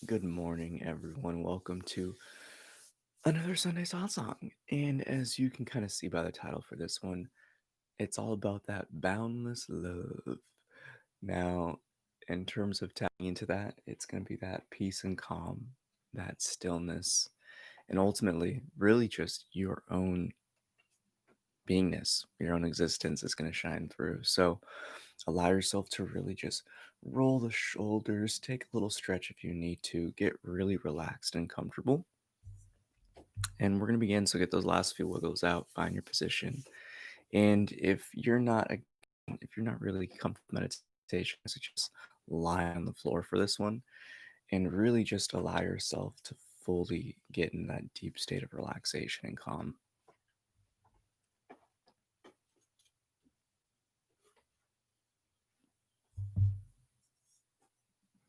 Good morning, everyone. Welcome to another Sunday Satsang. And as you can kind of see by the title for this one, it's all about that boundless love. Now, in terms of tapping into that, it's going to be that peace and calm, that stillness, and ultimately, really just your own beingness, your own existence is going to shine through. So, allow yourself to really just roll the shoulders, take a little stretch if you need to, get really relaxed and comfortable. And we're going to begin. So get those last few wiggles out, find your position. And if you're not really comfortable with meditation, so just lie on the floor for this one and really just allow yourself to fully get in that deep state of relaxation and calm.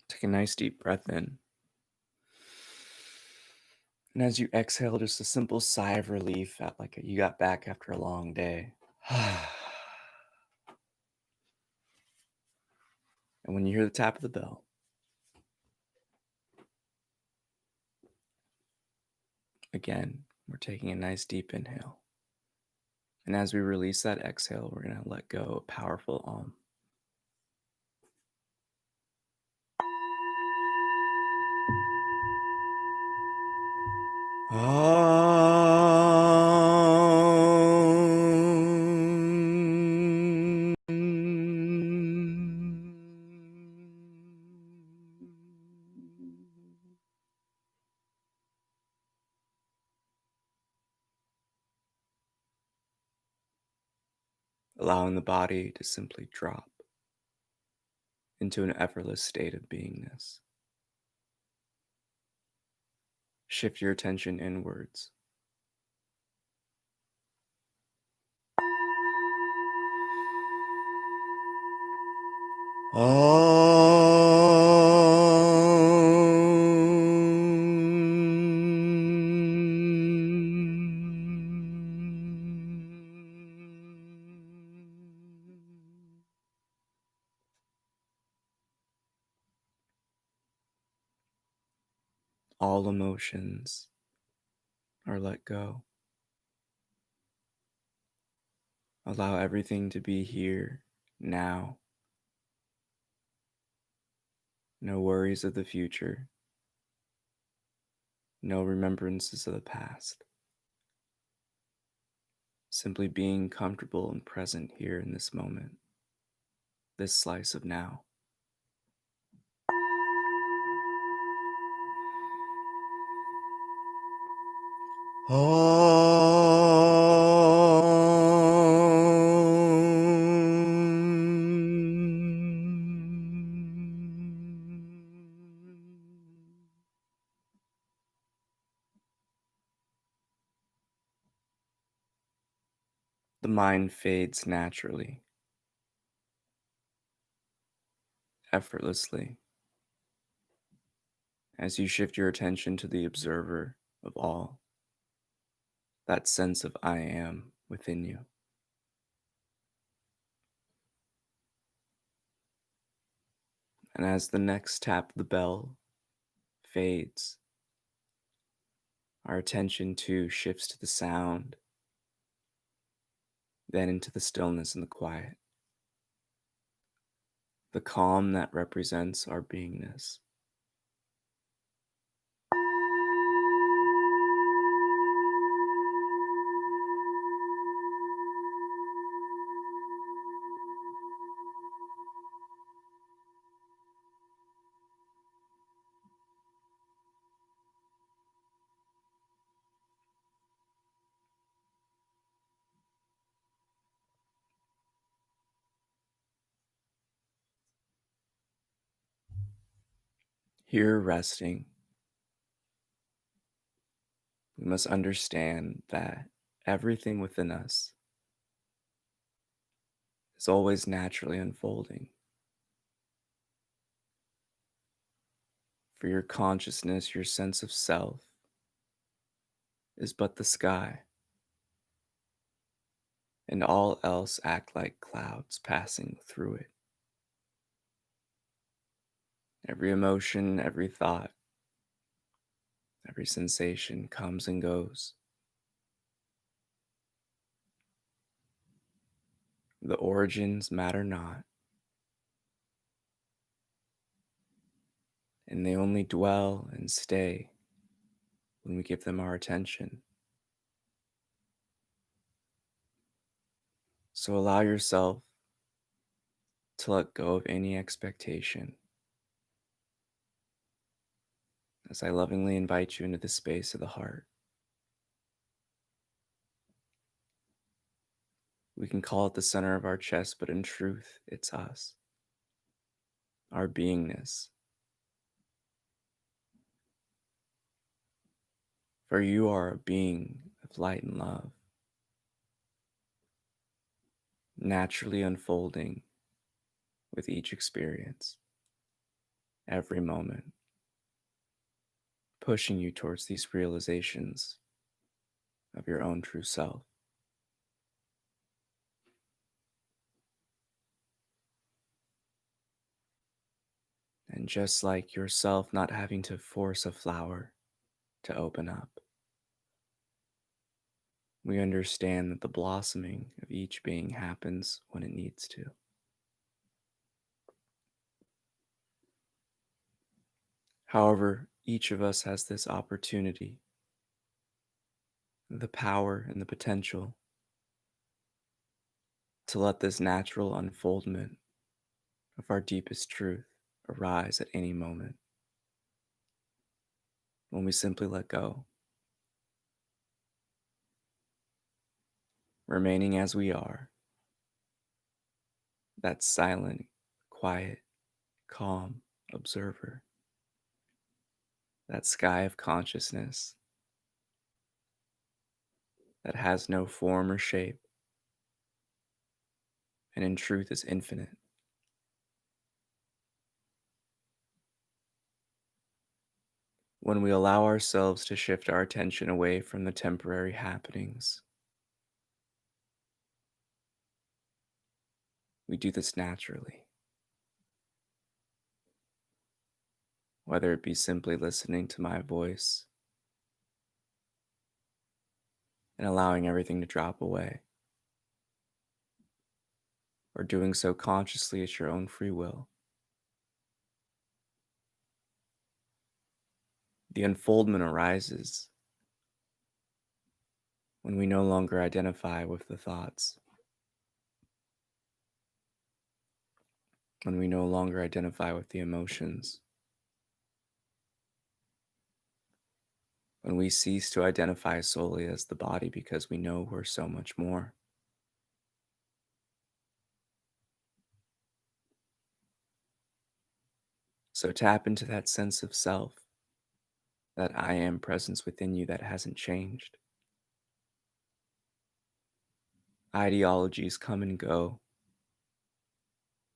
Take a nice deep breath in. And as you exhale, just a simple sigh of relief at you got back after a long day. And when you hear the tap of the bell, again, we're taking a nice deep inhale. And as we release that exhale, we're going to let go a powerful allowing the body to simply drop into an effortless state of beingness. Shift your attention inwards. All emotions are let go. Allow everything to be here, now. No worries of the future. No remembrances of the past. Simply being comfortable and present here in this moment, this slice of now. The mind fades naturally, effortlessly, as you shift your attention to the observer of all, that sense of I am within you. And as the next tap of the bell fades, our attention too shifts to the sound, then into the stillness and the quiet, the calm that represents our beingness. Here resting, we must understand that everything within us is always naturally unfolding. For your consciousness, your sense of self is but the sky, and all else act like clouds passing through it. Every emotion, every thought Every sensation comes and goes. The origins matter not, and they only dwell and stay when we give them our attention. So allow yourself to let go of any expectation as I lovingly invite you into the space of the heart. We can call it the center of our chest, but in truth, it's us, our beingness. For you are a being of light and love, naturally unfolding with each experience, every moment, pushing you towards these realizations of your own true self. And just like yourself not having to force a flower to open up, we understand that the blossoming of each being happens when it needs to. However, each of us has this opportunity, the power and the potential to let this natural unfoldment of our deepest truth arise at any moment when we simply let go, remaining as we are, that silent, quiet, calm observer, that sky of consciousness that has no form or shape, and in truth is infinite. When we allow ourselves to shift our attention away from the temporary happenings, we do this naturally, whether it be simply listening to my voice and allowing everything to drop away, or doing so consciously at your own free will. The unfoldment arises when we no longer identify with the thoughts, when we no longer identify with the emotions, when we cease to identify solely as the body because we know we're so much more. So tap into that sense of self, that I am presence within you that hasn't changed. Ideologies come and go,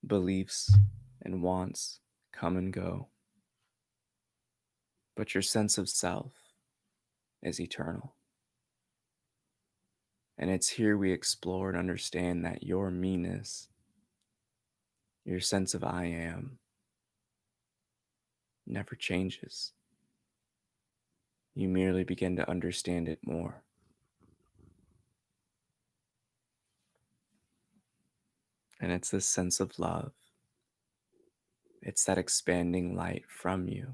beliefs and wants come and go, but your sense of self is eternal. And it's here we explore and understand that your me-ness, your sense of I am, never changes. You merely begin to understand it more. And it's this sense of love. It's that expanding light from you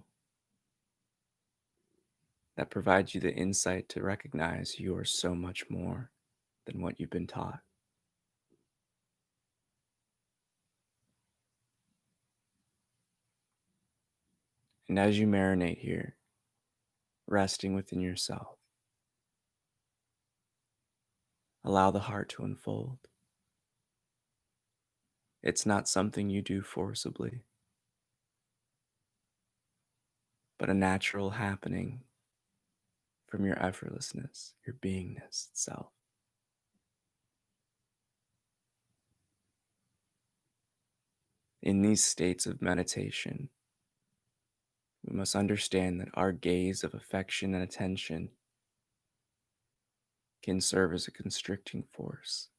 that provides you the insight to recognize you are so much more than what you've been taught. And as you marinate here, resting within yourself, allow the heart to unfold. It's not something you do forcibly, but a natural happening from your effortlessness, your beingness itself. In these states of meditation, we must understand that our gaze of affection and attention can serve as a constricting force.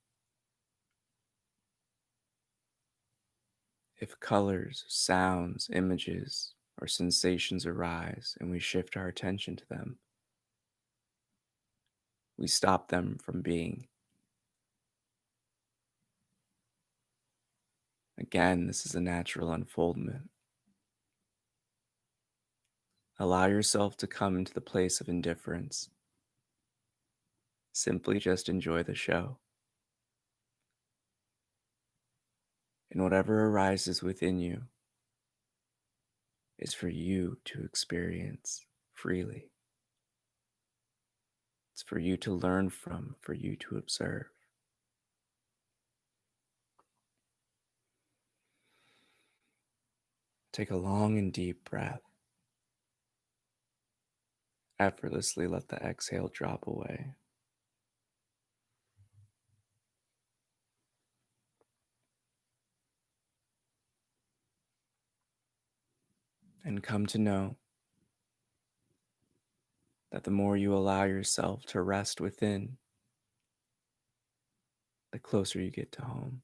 If colors, sounds, images or sensations arise and we shift our attention to them, we stop them from being. Again, this is a natural unfoldment. Allow yourself to come into the place of indifference. Simply just enjoy the show. And whatever arises within you is for you to experience freely. It's for you to learn from, for you to observe. Take a long and deep breath. Effortlessly let the exhale drop away. And come to know that the more you allow yourself to rest within, the closer you get to home.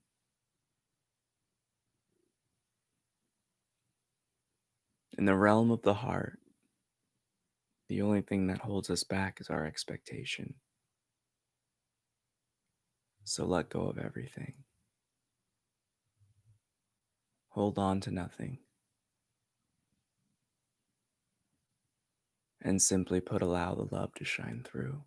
In the realm of the heart, the only thing that holds us back is our expectation. So let go of everything. Hold on to nothing. And simply allow the love to shine through.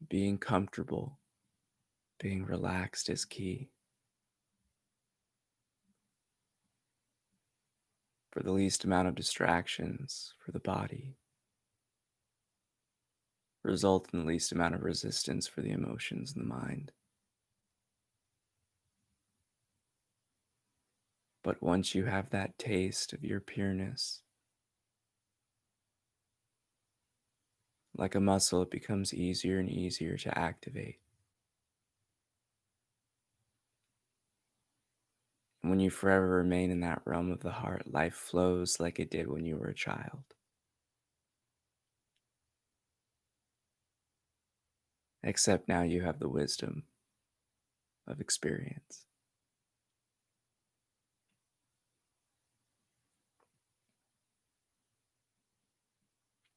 Being comfortable, being relaxed is key. For the least amount of distractions for the body, result in the least amount of resistance for the emotions in the mind. But once you have that taste of your pureness, like a muscle, it becomes easier and easier to activate. And when you forever remain in that realm of the heart, life flows like it did when you were a child. Except now you have the wisdom of experience.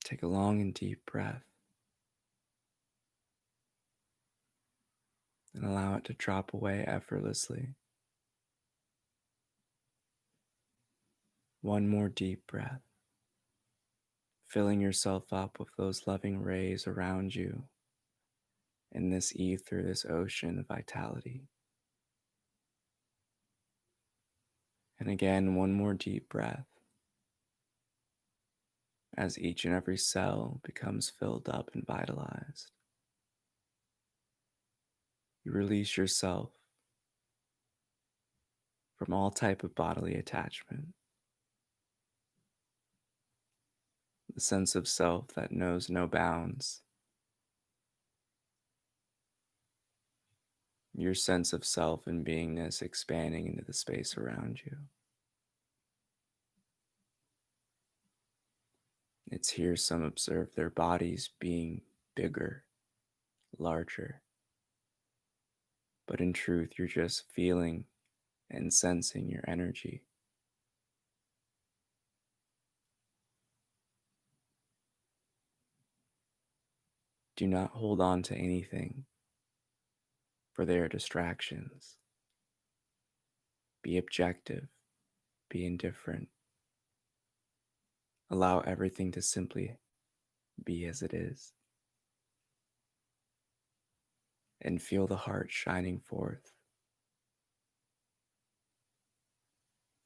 Take a long and deep breath and allow it to drop away effortlessly. One more deep breath, filling yourself up with those loving rays around you in this ether, this ocean of vitality. And again, one more deep breath as each and every cell becomes filled up and vitalized. You release yourself from all type of bodily attachment, the sense of self that knows no bounds, your sense of self and beingness expanding into the space around you. It's here some observe their bodies being bigger, larger, but in truth, you're just feeling and sensing your energy. Do not hold on to anything, for they are distractions. Be objective, be indifferent. Allow everything to simply be as it is. And feel the heart shining forth,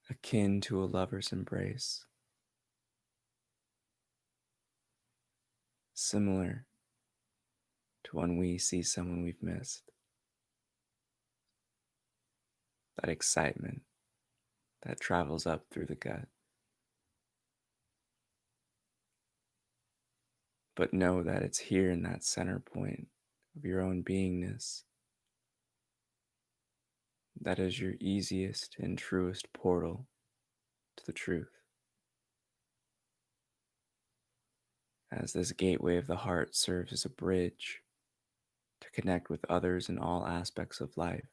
akin to a lover's embrace, similar to when we see someone we've missed. That excitement that travels up through the gut. But know that it's here in that center point of your own beingness that is your easiest and truest portal to the truth. as this gateway of the heart serves as a bridge to connect with others in all aspects of life.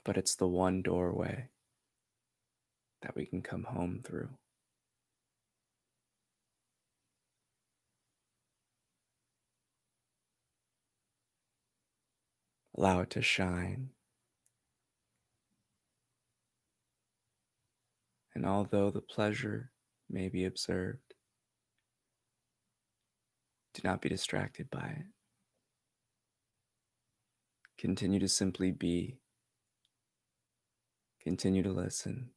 But it's the one doorway that we can come home through. Allow it to shine. And although the pleasure may be observed, do not be distracted by it. Continue to simply be. Continue to listen.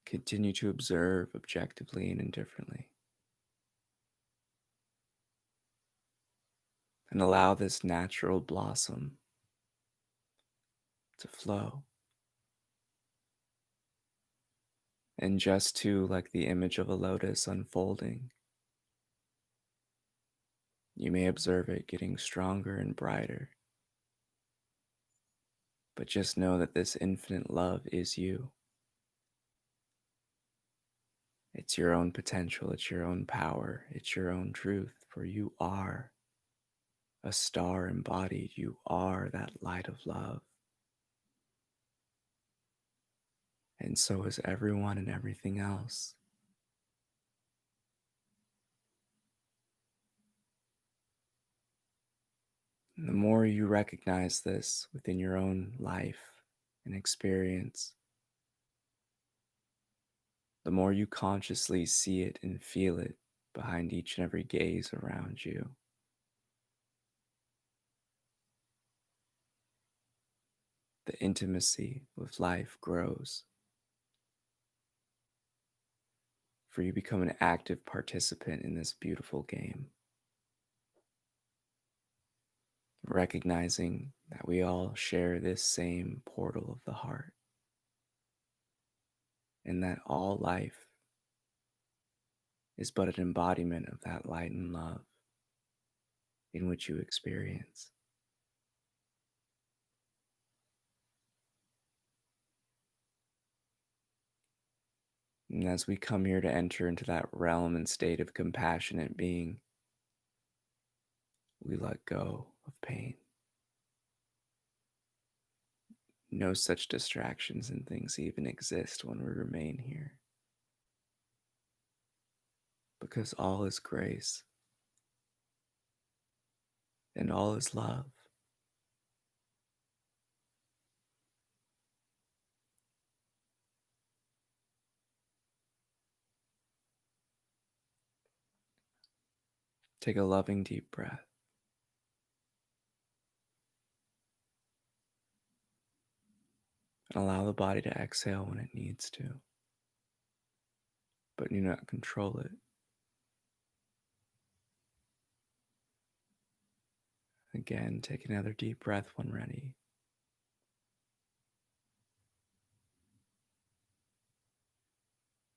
Continue to observe objectively and indifferently. And allow this natural blossom to flow. And just to, like the image of a lotus unfolding, you may observe it getting stronger and brighter. But just know that this infinite love is you. It's your own potential, it's your own power, it's your own truth, for you are a star embodied. You are that light of love. And so is everyone and everything else. And the more you recognize this within your own life and experience, the more you consciously see it and feel it behind each and every gaze around you. The intimacy with life grows, for you become an active participant in this beautiful game, recognizing that we all share this same portal of the heart, and that all life is but an embodiment of that light and love in which you experience. And as we come here to enter into that realm and state of compassionate being, we let go of pain. No such distractions and things even exist when we remain here, because all is grace and all is love. Take a loving deep breath and allow the body to exhale when it needs to, but do not control it. Again, take another deep breath when ready.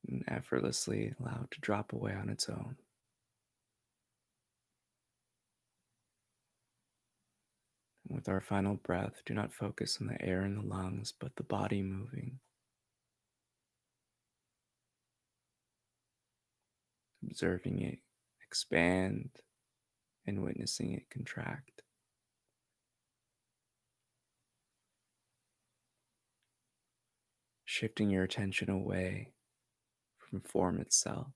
And effortlessly allow it to drop away on its own. And with our final breath, do not focus on the air in the lungs, but the body moving. Observing it expand and witnessing it contract. Shifting your attention away from form itself.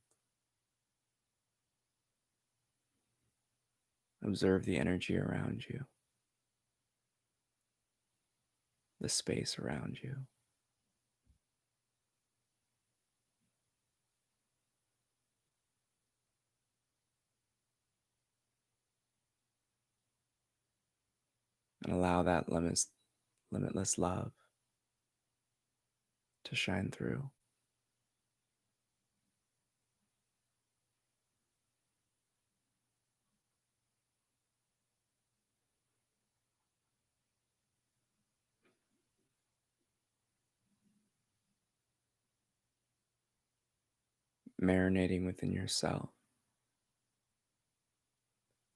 Observe the energy around you, the space around you. And allow that limitless love to shine through. Marinating within yourself.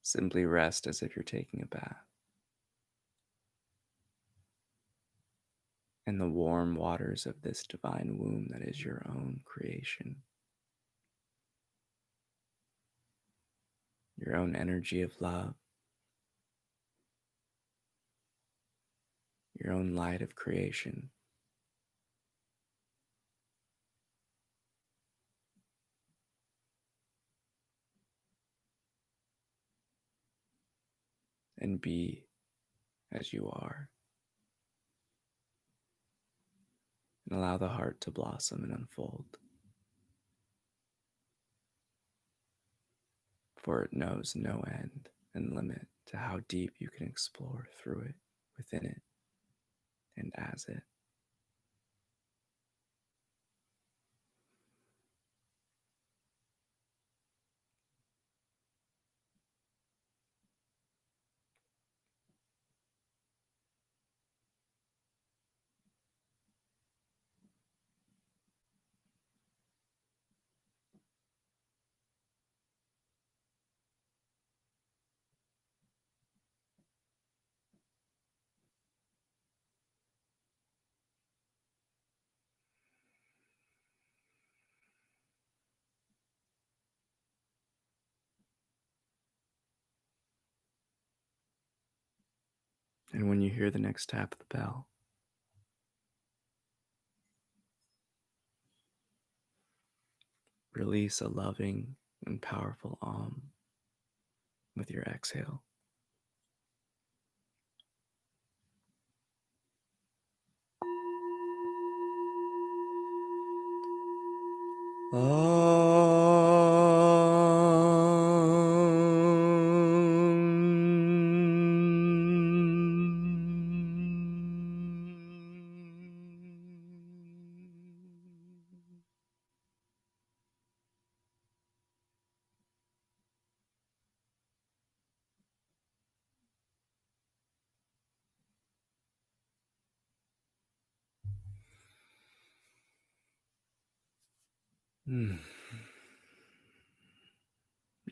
Simply rest as if you're taking a bath. and the warm waters of this divine womb that is your own creation, your own energy of love, your own light of creation. And be as you are, and allow the heart to blossom and unfold, for it knows no end and limit to how deep you can explore through it, within it, and as it. And when you hear the next tap of the bell, release a loving and powerful with your exhale.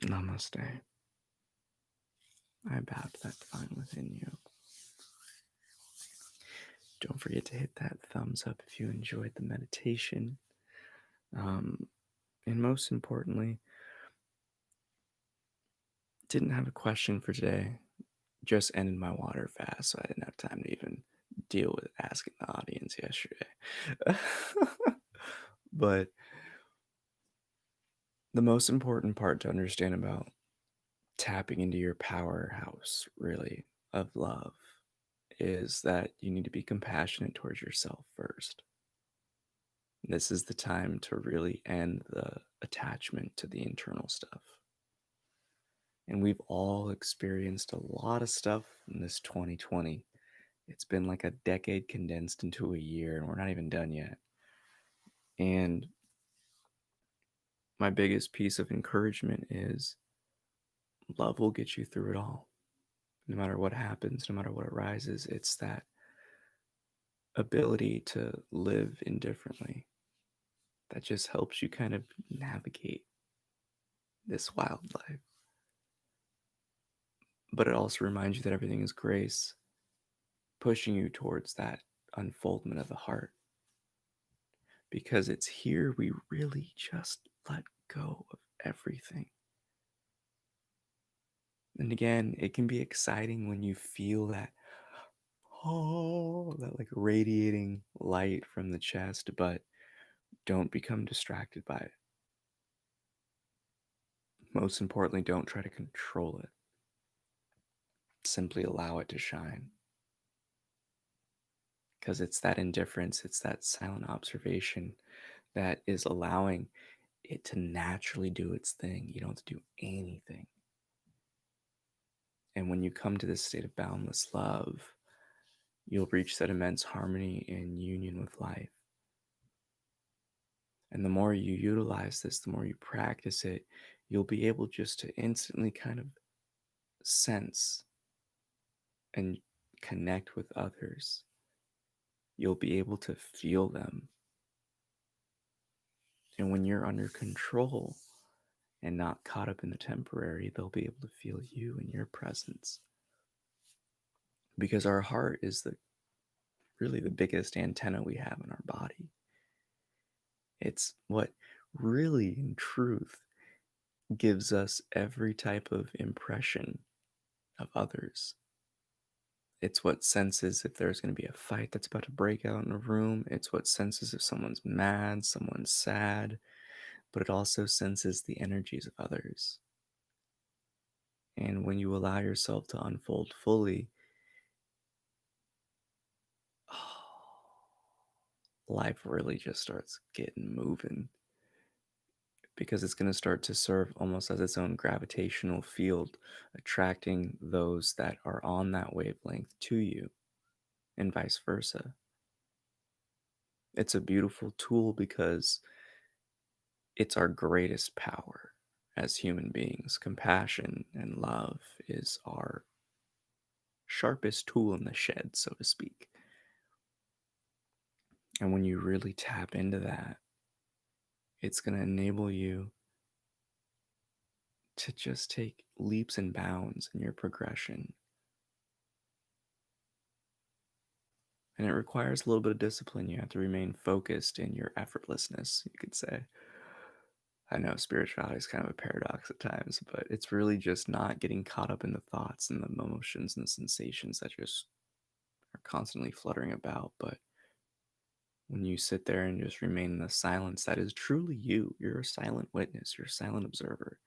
Namaste. I bow to that divine within you. Don't forget to hit that thumbs up if you enjoyed the meditation. And most importantly, didn't have a question for today. Just ended my water fast, so I didn't have time to even deal with asking the audience yesterday. But the most important part to understand about tapping into your powerhouse, really, of love is that you need to be compassionate towards yourself first. This is the time to really end the attachment to the internal stuff. And we've all experienced a lot of stuff in this 2020. It's been like a decade condensed into a year, and we're not even done yet. And my biggest piece of encouragement is love will get you through it all. No matter what happens, no matter what arises, it's that ability to live indifferently that just helps you kind of navigate this wild life. But it also reminds you that everything is grace, pushing you towards that unfoldment of the heart. Because it's here we really just let go of everything. And again, it can be exciting when you feel that, that like radiating light from the chest, but don't become distracted by it. Most importantly, don't try to control it. Simply allow it to shine. Because it's that indifference, it's that silent observation that is allowing it to naturally do its thing. You don't have to do anything. And when you come to this state of boundless love, you'll reach that immense harmony and union with life. And the more you utilize this, the more you practice it, you'll be able just to instantly kind of sense and connect with others. You'll be able to feel them. And when you're under control and not caught up in the temporary, they'll be able to feel you in your presence. Because our heart is really the biggest antenna we have in our body. It's what really, in truth, gives us every type of impression of others. It's what senses if there's going to be a fight that's about to break out in a room. It's what senses if someone's mad, someone's sad, but it also senses the energies of others. And when you allow yourself to unfold fully, life really just starts getting moving because it's going to start to serve almost as its own gravitational field, attracting those that are on that wavelength to you and vice versa. It's a beautiful tool because it's our greatest power as human beings. Compassion and love is our sharpest tool in the shed, so to speak. And when you really tap into that, it's going to enable you to just take leaps and bounds in your progression. And it requires a little bit of discipline. You have to remain focused in your effortlessness, you could say. I know spirituality is kind of a paradox at times, but it's really just not getting caught up in the thoughts and the emotions and the sensations that just are constantly fluttering about. But when you sit there and just remain in the silence that is truly you, you're a silent witness, you're a silent observer,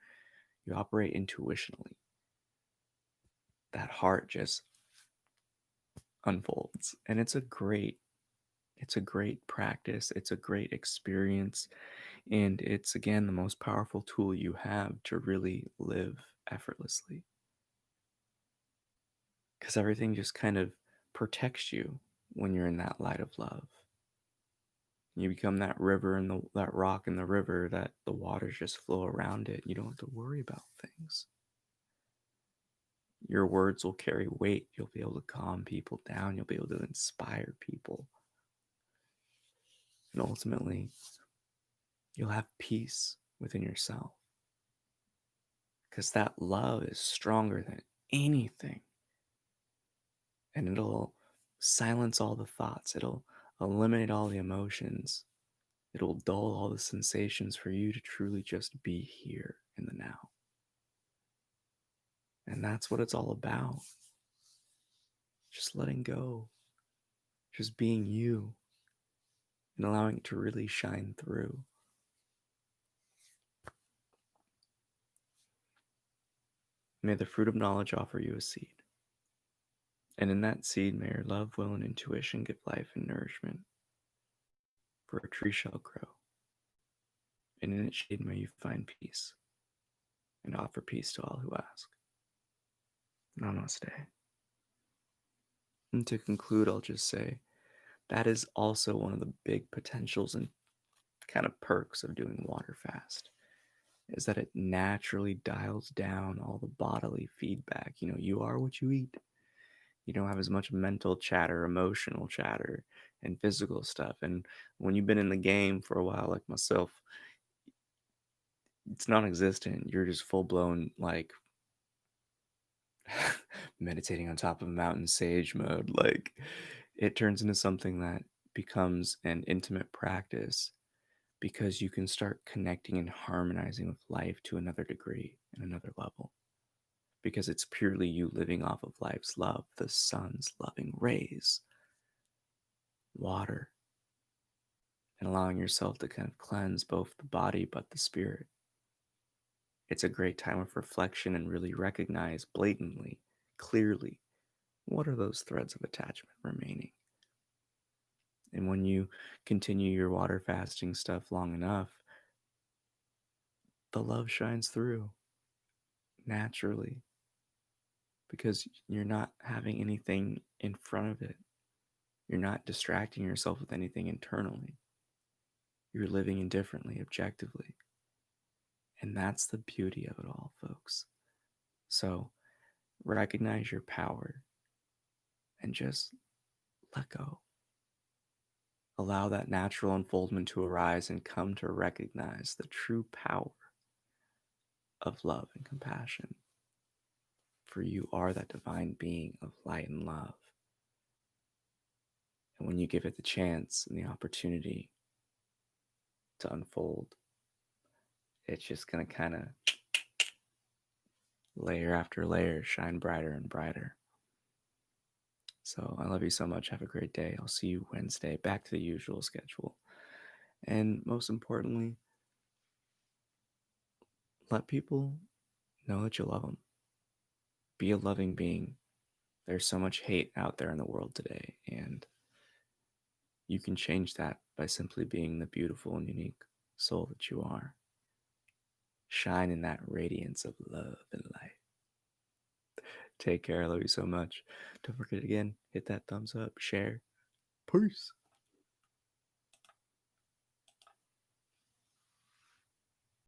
you operate intuitionally. That heart just unfolds. And it's a great practice. It's a great experience. And it's, again, the most powerful tool you have to really live effortlessly. Because everything just kind of protects you when you're in that light of love. You become that river and that rock in the river that the waters just flow around it. You don't have to worry about things. Your words will carry weight. You'll be able to calm people down. You'll be able to inspire people. And ultimately, you'll have peace within yourself. Because that love is stronger than anything. And it'll silence all the thoughts. It'll eliminate all the emotions. It'll dull all the sensations for you to truly just be here in the now. And that's what it's all about. Just letting go. Just being you. And allowing it to really shine through. May the fruit of knowledge offer you a seed. And in that seed, may your love, will, and intuition give life and nourishment. For a tree shall grow, and in its shade may you find peace, and offer peace to all who ask. Namaste. And to conclude, I'll just say that is also one of the big potentials and kind of perks of doing water fast, is that it naturally dials down all the bodily feedback. You are what you eat. You don't have as much mental chatter, emotional chatter, and physical stuff. And when you've been in the game for a while, like myself, it's non-existent. You're just full-blown, like, meditating on top of a mountain sage mode. Like, it turns into something that becomes an intimate practice because you can start connecting and harmonizing with life to another degree and another level. Because it's purely you living off of life's love, the sun's loving rays, water, and allowing yourself to kind of cleanse both the body but the spirit. It's a great time of reflection and really recognize blatantly, clearly, what are those threads of attachment remaining. And when you continue your water fasting stuff long enough, the love shines through naturally because you're not having anything in front of it. You're not distracting yourself with anything internally. You're living indifferently, objectively. And that's the beauty of it all, folks. So recognize your power and just let go. Allow that natural unfoldment to arise and come to recognize the true power of love and compassion. For you are that divine being of light and love. And when you give it the chance and the opportunity to unfold, it's just going to kind of layer after layer shine brighter and brighter. So I love you so much. Have a great day. I'll see you Wednesday, back to the usual schedule. And most importantly, let people know that you love them. Be a loving being. There's so much hate out there in the world today, and you can change that by simply being the beautiful and unique soul that you are. Shine in that radiance of love and light. Take care. I love you so much. Don't forget again, hit that thumbs up, share. Peace.